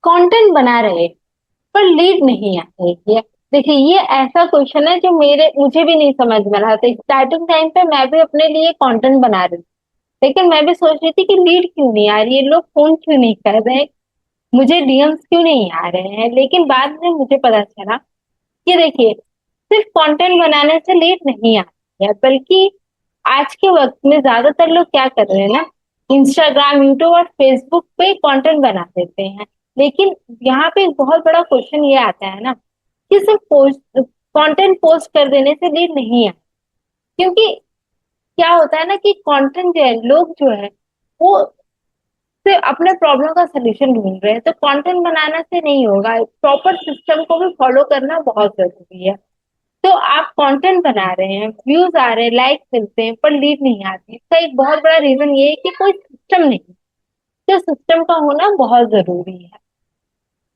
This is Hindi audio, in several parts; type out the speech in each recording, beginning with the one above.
कंटेंट बना रहे पर लीड नहीं आ रही है। देखिए, ये ऐसा क्वेश्चन है जो मेरे मुझे भी नहीं समझ में रहा था। स्टार्टिंग टाइम पे मैं भी अपने लिए कंटेंट बना रही थी, लेकिन मैं भी सोच रही थी कि लीड क्यों नहीं आ रही है, लोग फोन क्यों नहीं कर रहे, मुझे डीएम्स क्यों नहीं आ रहे हैं। लेकिन बाद में मुझे पता चला कि देखिए, सिर्फ कंटेंट बनाने से लीड नहीं आती है, बल्कि आज के वक्त में ज्यादातर लोग क्या कर रहे हैं ना, इंस्टाग्राम, यूट्यूब और फेसबुक पे कंटेंट बना देते हैं। लेकिन यहाँ पे एक बहुत बड़ा क्वेश्चन ये आता है ना कि सिर्फ पोस्ट कंटेंट पोस्ट कर देने से लीड नहीं आता। क्योंकि क्या होता है ना कि कंटेंट जो है, लोग जो है वो सिर्फ अपने प्रॉब्लम का सोल्यूशन ढूंढ रहे हैं, तो कंटेंट बनाने से नहीं होगा, प्रॉपर सिस्टम को भी फॉलो करना बहुत जरूरी है। तो आप कंटेंट बना रहे हैं, व्यूज आ रहे हैं, लाइक मिलते हैं, पर लीड नहीं आती, इसका एक बहुत बड़ा रीजन ये है कि कोई सिस्टम नहीं। तो सिस्टम का होना बहुत जरूरी है।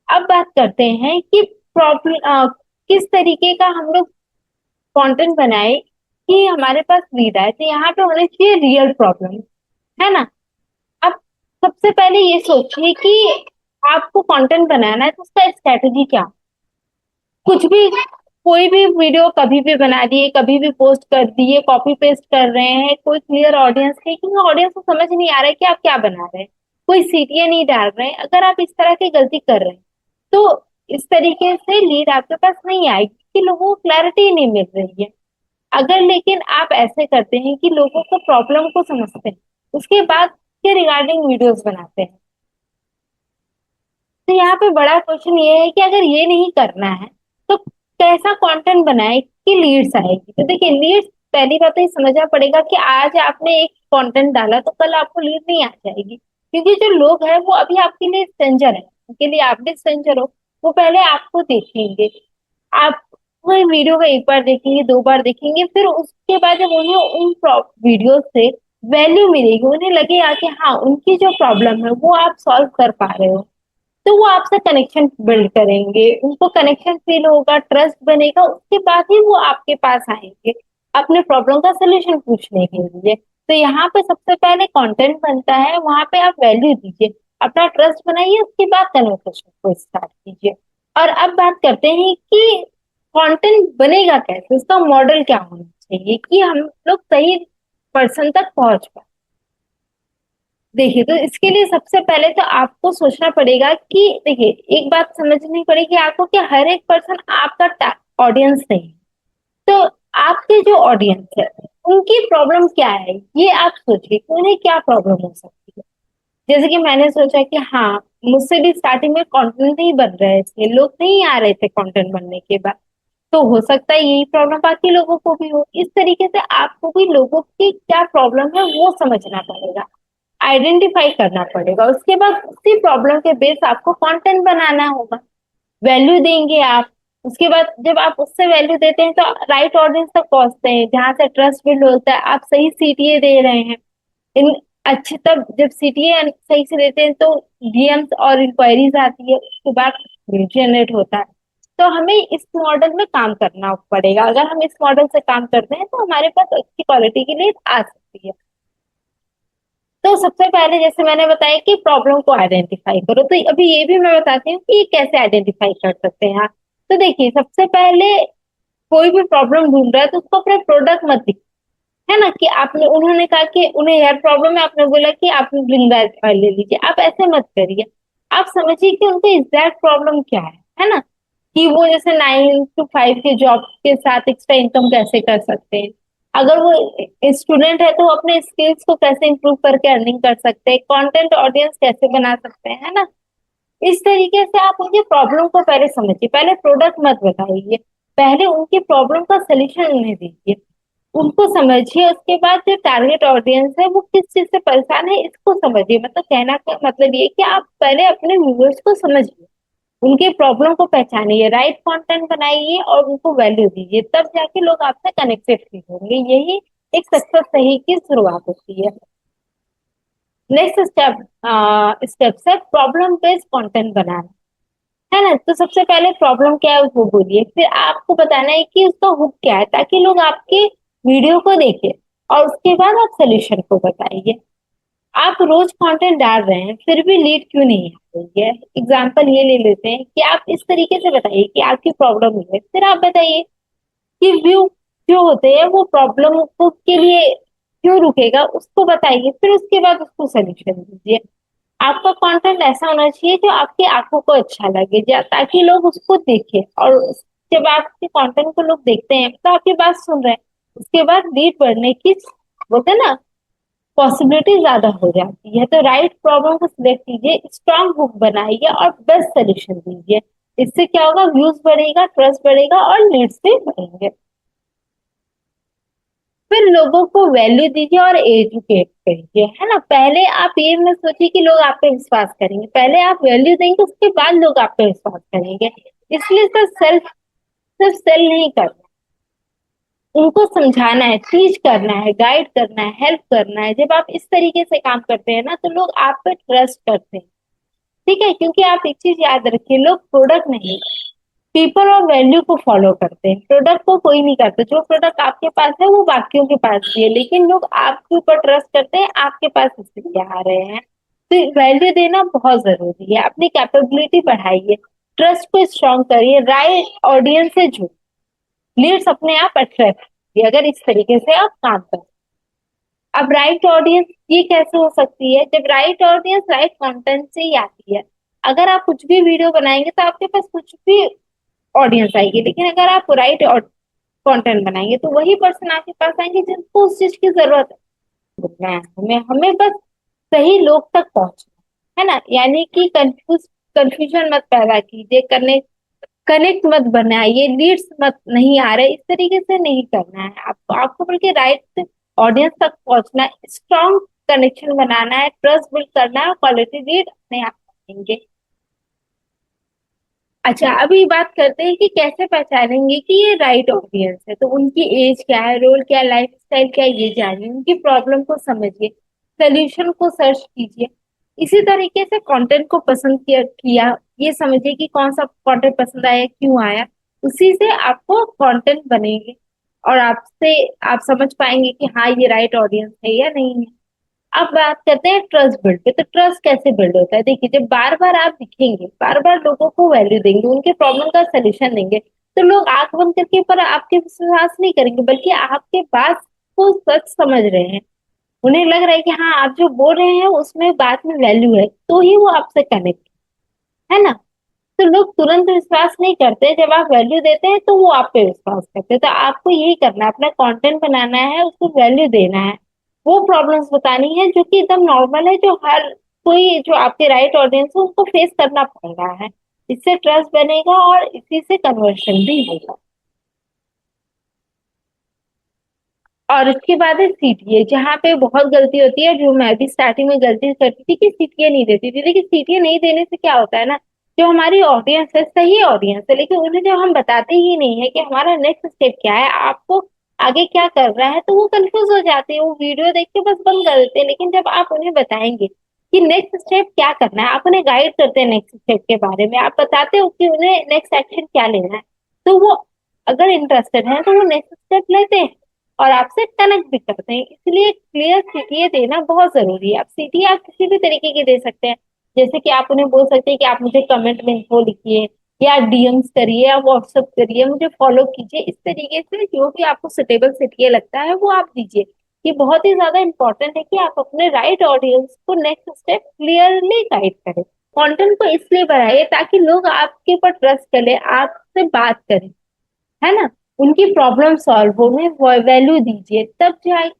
अब बात करते हैं कि प्रॉब्लम किस तरीके का हम लोग कंटेंट बनाए कि हमारे पास लीड आए। तो यहाँ पे होनी चाहिए रियल प्रॉब्लम, है ना। अब सबसे पहले ये सोचिए कि आपको कंटेंट बनाना है तो उसका स्ट्रेटेजी क्या। कुछ भी, कोई भी वीडियो कभी भी बना दिए, कभी भी पोस्ट कर दिए, कॉपी पेस्ट कर रहे हैं, कोई क्लियर ऑडियंस है कि ऑडियंस को समझ नहीं आ रहा है कि आप क्या बना रहे हैं, कोई सीटियां नहीं डाल रहे हैं। अगर आप इस तरह की गलती कर रहे हैं तो इस तरीके से लीड आपके पास नहीं आएगी, कि लोगों को क्लैरिटी नहीं मिल रही है। अगर लेकिन आप ऐसे करते हैं कि लोगों को प्रॉब्लम को समझते हैं, उसके बाद के रिगार्डिंग वीडियोस बनाते हैं, तो यहाँ पे बड़ा क्वेश्चन ये है कि अगर ये नहीं करना है तो कैसा कंटेंट बनाए कि लीड्स आएगी। तो देखिए, लीड्स पहली बात तो ये समझना पड़ेगा कि आज आपने एक कंटेंट डाला तो कल आपको लीड नहीं आ जाएगी, क्योंकि जो लोग हैं वो अभी आपके लिए स्ट्रेंजर है, उनके लिए आप भी स्ट्रेंजर हो। वो पहले आपको देखेंगे, आप वो वीडियो को एक बार देखेंगे, दो बार देखेंगे, फिर उसके बाद जब उन्हें उन वीडियो से वैल्यू मिलेगी, उन्हें लगेगा कि हाँ, उनकी जो प्रॉब्लम है वो आप सॉल्व कर पा रहे हो, तो वो आपसे कनेक्शन बिल्ड करेंगे, उनको कनेक्शन फील होगा, ट्रस्ट बनेगा, उसके बाद ही वो आपके पास आएंगे अपने प्रॉब्लम का सोल्यूशन पूछने के लिए। तो यहाँ पे सबसे पहले कंटेंट बनता है, वहां पे आप वैल्यू दीजिए, अपना ट्रस्ट बनाइए, उसके बाद कन्वर्सेशन को स्टार्ट कीजिए। और अब बात करते हैं कि कंटेंट बनेगा कैसे, उसका मॉडल क्या होना चाहिए कि हम लोग सही पर्सन तक पहुंच पाए। देखिए, तो इसके लिए सबसे पहले तो आपको सोचना पड़ेगा कि देखिए, एक बात समझनी पड़ेगी आपको कि हर एक पर्सन आपका ऑडियंस नहीं है। तो आपके जो ऑडियंस है उनकी प्रॉब्लम क्या है, ये आप सोचिए कि उन्हें क्या प्रॉब्लम हो सकती है। जैसे कि मैंने सोचा कि हाँ, मुझसे भी स्टार्टिंग में कंटेंट नहीं बन रहे थे, लोग नहीं आ रहे थे कंटेंट बनने के बाद, तो हो सकता है यही प्रॉब्लम बाकी लोगों को भी हो। इस तरीके से आपको भी लोगों की क्या प्रॉब्लम है वो समझना पड़ेगा, आइडेंटिफाई करना पड़ेगा। उसके बाद उसी प्रॉब्लम के बेस आपको कंटेंट बनाना होगा, वैल्यू देंगे आप। उसके बाद जब आप उससे वैल्यू देते हैं तो राइट ऑडियंस तक पहुंचते हैं, जहां से ट्रस्ट बिल्ड होता है, आप सही सीटीए दे रहे हैं। इन अच्छे, तब जब सीटीए सही से देते हैं तो डीएम्स और इंक्वायरीज आती है, उसके बाद जनरेट होता है। तो हमें इस मॉडल में काम करना पड़ेगा। अगर हम इस मॉडल से काम करते हैं तो हमारे पास अच्छी क्वालिटी की लीड आ सकती है। तो सबसे पहले जैसे मैंने बताया कि प्रॉब्लम को आइडेंटिफाई करो, तो अभी ये भी मैं बताती हूँ कि ये कैसे आइडेंटिफाई कर सकते हैं आप। तो देखिए, सबसे पहले कोई भी प्रॉब्लम ढूंढ रहा है तो उसको अपने प्रोडक्ट मत दिखाओ, है ना। कि आपने, उन्होंने कहा कि उन्हें हेयर प्रॉब्लम है, आपने बोला कि आप ब्रिंगा ऑयल ले लीजिए, आप ऐसे मत करिए। आप समझिए कि उनको एग्जैक्ट प्रॉब्लम क्या है ना। कि वो जैसे 9 to 5 के जॉब के साथ एक्स्ट्रा इनकम कैसे कर सकते हैं, अगर वो स्टूडेंट है तो अपने स्किल्स को कैसे इंप्रूव करके अर्निंग कर सकते हैं, कंटेंट ऑडियंस कैसे बना सकते हैं, है ना। इस तरीके से आप उनकी प्रॉब्लम को पहले समझिए, पहले प्रोडक्ट मत बताइए, पहले उनकी प्रॉब्लम का सोल्यूशन उन्हें दीजिए, उनको समझिए। उसके बाद जो टारगेट ऑडियंस है वो किस चीज से परेशान है इसको समझिए। मतलब कहना का मतलब ये कि आप पहले अपने व्यूअर्स को समझिए, उनके प्रॉब्लम को पहचानिए, राइट कंटेंट बनाइए और उनको वैल्यू दीजिए, तब जाके लोग आपसे कनेक्टेड फील होंगे। यही एक सक्सेस सही की शुरुआत होती है। नेक्स्ट स्टेप है प्रॉब्लम बेस्ड कंटेंट बनाना, है ना। तो सबसे पहले प्रॉब्लम क्या है वो बोलिए, फिर आपको बताना है कि उसका हुक क्या है, ताकि लोग आपके वीडियो को देखें, और उसके बाद आप सोल्यूशन को बताइए। आप रोज कंटेंट डाल रहे हैं फिर भी लीड क्यों नहीं आ रही है? एग्जाम्पल ये ले लेते हैं कि आप इस तरीके से बताइए कि आपकी प्रॉब्लम है, फिर आप बताइए कि व्यू जो होते हैं वो प्रॉब्लम को के लिए क्यों रुकेगा, उसको बताइए, फिर उसके बाद उसको सोल्यूशन दीजिए। आपका कंटेंट ऐसा होना चाहिए जो आपकी आंखों को अच्छा लगे, ताकि लोग उसको देखें, और जब आपके कंटेंट को लोग देखते हैं तो आपकी बात सुन रहे हैं, उसके बाद लीड बढ़ने की, बोलते हैं ना, पॉसिबिलिटी ज्यादा हो जाती है। तो राइट प्रॉब्लम को सिलेक्ट कीजिए, स्ट्रांग हुक बनाइए और बेस्ट सोल्यूशन दीजिए। इससे क्या होगा, व्यूज बढ़ेगा, ट्रस्ट बढ़ेगा और लीड्स भी बढ़ेंगे। फिर लोगों को वैल्यू दीजिए और एजुकेट करिए, है ना। पहले आप ये मत सोचिए कि लोग आप पे विश्वास करेंगे, पहले आप वैल्यू देंगे उसके बाद लोग आप पे विश्वास करेंगे। इसलिए सिर्फ सेल नहीं करना, उनको समझाना है, टीच करना है, गाइड करना है, हेल्प करना है। जब आप इस तरीके से काम करते हैं ना तो लोग आप पे ट्रस्ट करते हैं। ठीक है, क्योंकि आप एक चीज याद रखिए, लोग प्रोडक्ट नहीं, पीपल और वैल्यू को फॉलो करते हैं। प्रोडक्ट को कोई नहीं करता, जो प्रोडक्ट आपके पास है वो बाकियों के पास भी है, लेकिन लोग आपके ऊपर ट्रस्ट करते हैं, आपके पास इसलिए आ रहे हैं। तो वैल्यू देना बहुत जरूरी है, अपनी कैपेबिलिटी बढ़ाइए, ट्रस्ट को स्ट्रॉन्ग करिए, राइट ऑडियंस से जुड़, लीड्स अपने आप अट्रैक्ट, अगर इस तरीके से आप काम करें। अब राइट ऑडियंस ये कैसे हो सकती है? जब राइट ऑडियंस राइट कंटेंट से ही आती है। अगर आप कुछ भी वीडियो बनाएंगे तो आपके पास कुछ भी ऑडियंस आएगी, लेकिन अगर आप राइट कंटेंट बनाएंगे तो वही पर्सन आपके पास आएंगे जिनको उस चीज की जरूरत है। हमें हमें बस सही लोग तक पहुंचना है ना, यानी कि कंफ्यूजन मत पैदा कीजिए, कनेक्ट मत बनाइए, लीड्स मत नहीं आ रहे, इस तरीके से नहीं करना है आपको। आपको बल्कि राइट ऑडियंस तक पहुंचना है, स्ट्रॉन्ग कनेक्शन बनाना है, ट्रस्ट बिल्ड करना है, क्वालिटी लीड अपने आप आएंगे। अच्छा, अभी बात करते हैं कि कैसे पहचानेंगे कि ये राइट ऑडियंस है। तो उनकी एज क्या है, रोल क्या है, लाइफ स्टाइल क्या है, ये जानिए, उनकी प्रॉब्लम को समझिए, सोल्यूशन को सर्च कीजिए। इसी तरीके से कंटेंट को पसंद किया, ये समझिए कि कौन सा कंटेंट पसंद आया, क्यों आया, उसी से आपको कंटेंट बनेंगे और आपसे आप समझ पाएंगे कि हाँ ये राइट ऑडियंस है या नहीं है। अब बात करते हैं ट्रस्ट बिल्ड पे। तो ट्रस्ट कैसे बिल्ड होता है? देखिए, जब बार बार आप दिखेंगे, बार बार लोगों को वैल्यू देंगे, उनके प्रॉब्लम का सोल्यूशन देंगे, तो लोग आंख बंद करके पर आपके विश्वास नहीं करेंगे, बल्कि आपके बात को सच समझ रहे हैं। उन्हें लग रहा है कि हाँ आप जो बोल रहे हैं उसमें बात में वैल्यू है, तो ही वो आपसे कनेक्ट, है ना। तो लोग तुरंत विश्वास नहीं करते, जब आप वैल्यू देते हैं तो वो आप पे विश्वास करते हैं। तो आपको यही करना है, अपना कंटेंट बनाना है, उसको वैल्यू देना है, वो प्रॉब्लम्स बतानी है जो कि एकदम नॉर्मल है, जो हर कोई, जो आपके राइट ऑडियंस है उनको फेस करना पड़ रहा है। इससे ट्रस्ट बनेगा और इसी से कन्वर्शन भी होगा। और उसके बाद है सीटीए, जहाँ पे बहुत गलती होती है, जो मैं भी स्टार्टिंग में गलती करती थी कि सीटीए नहीं देती थी। लेकिन सीटीए नहीं देने से क्या होता है ना, जो हमारी ऑडियंस है सही ऑडियंस है, लेकिन उन्हें जब हम बताते ही नहीं है कि हमारा नेक्स्ट स्टेप क्या है, आपको आगे क्या कर रहा है, तो वो कंफ्यूज हो जाते हैं, वो वीडियो देख के बस बंद कर देते हैं। लेकिन जब आप उन्हें बताएंगे कि नेक्स्ट स्टेप क्या करना है, आप उन्हें गाइड करते हैं नेक्स्ट स्टेप के बारे में, आप बताते हो कि उन्हें नेक्स्ट एक्शन क्या लेना है, तो वो अगर इंटरेस्टेड है तो वो नेक्स्ट स्टेप लेते हैं और आपसे कनेक्ट भी करते हैं। इसलिए क्लियर सीटीए देना बहुत जरूरी है। आप सीटीए आप किसी भी तरीके की दे सकते हैं, जैसे कि आप उन्हें बोल सकते हैं कि आप मुझे कमेंट में इन्फो लिखिए, या डीएम्स करिए, या व्हाट्सअप करिए, मुझे फॉलो कीजिए। इस तरीके से जो भी आपको सुटेबल सीटीए लगता है वो आप दीजिए। ये बहुत ही ज्यादा इंपॉर्टेंट है कि आप अपने राइट ऑडियंस को नेक्स्ट स्टेप क्लियरली गाइड करें। कंटेंट को इसलिए बढ़ाइए ताकि लोग आपके ऊपर ट्रस्ट करें, आपसे बात करें, है ना, उनकी प्रॉब्लम सॉल्व हो, उन्हें वैल्यू दीजिए, तब जाए।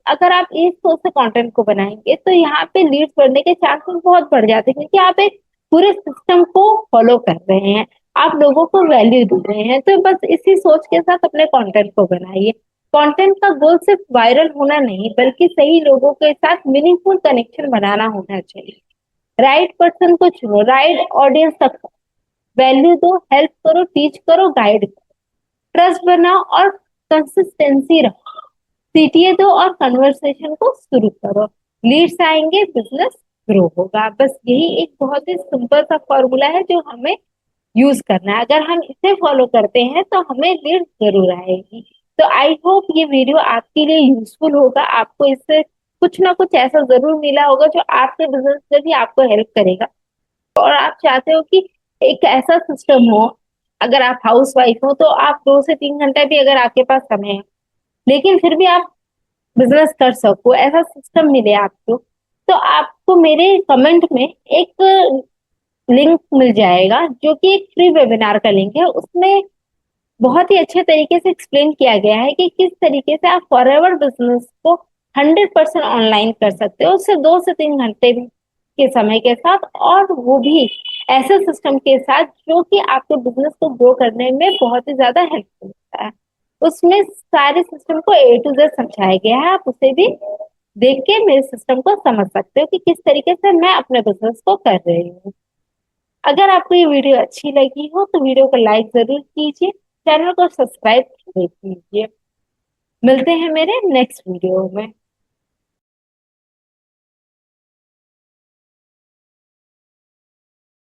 अगर आप इस सोच से कंटेंट को बनाएंगे तो यहाँ पे लीड्स बढ़ने के चांसेस बहुत बढ़ जाते हैं, क्योंकि आप एक पूरे सिस्टम को फॉलो कर रहे हैं, आप लोगों को वैल्यू दे रहे हैं। तो बस इसी सोच के साथ अपने कंटेंट को बनाइए। कंटेंट का गोल सिर्फ वायरल होना नहीं, बल्कि सही लोगों के साथ मीनिंगफुल कनेक्शन बनाना होना चाहिए। राइट पर्सन को चुनो, राइट ऑडियंस तक वैल्यू दो, हेल्प करो, टीच करो, गाइड करो, ट्रस्ट बनाओ और कंसिस्टेंसी रखो, सीटीए दो और कन्वर्सेशन को शुरू करो। लीड्स आएंगे, बिजनेस ग्रो होगा। बस यही एक बहुत ही सिंपल सा फॉर्मूला है जो हमें यूज करना है। अगर हम इसे फॉलो करते हैं तो हमें लीड्स जरूर आएगी। तो आई होप ये वीडियो आपके लिए यूजफुल होगा, आपको इससे कुछ ना कुछ ऐसा जरूर मिला होगा जो आपके बिजनेस में भी आपको हेल्प करेगा। और आप चाहते हो कि एक ऐसा सिस्टम हो, अगर आप हाउस वाइफ हो तो आप 2 से 3 घंटा भी अगर आपके पास समय है, लेकिन फिर भी आप बिजनेस कर सको, ऐसा सिस्टम मिले आपको, तो आपको मेरे कमेंट में एक लिंक मिल जाएगा जो कि एक फ्री वेबिनार का लिंक है। उसमें बहुत ही अच्छे तरीके से एक्सप्लेन किया गया है कि किस तरीके से आप फॉरएवर बिजनेस को 100% ऑनलाइन कर सकते हो, उससे 2 से 3 घंटे के समय के साथ, और वो भी ऐसे सिस्टम के साथ जो कि आपके बिजनेस को ग्रो करने में बहुत ही ज्यादा हेल्पफुल होता है। उसमें सारे सिस्टम को A to Z समझाया गया है। आप उसे भी देख के मेरे सिस्टम को समझ सकते हो कि किस तरीके से मैं अपने बिजनेस को कर रही हूँ। अगर आपको ये वीडियो अच्छी लगी हो तो वीडियो को लाइक जरूर कीजिए, चैनल को सब्सक्राइब जरूर कीजिए। मिलते हैं मेरे नेक्स्ट वीडियो में।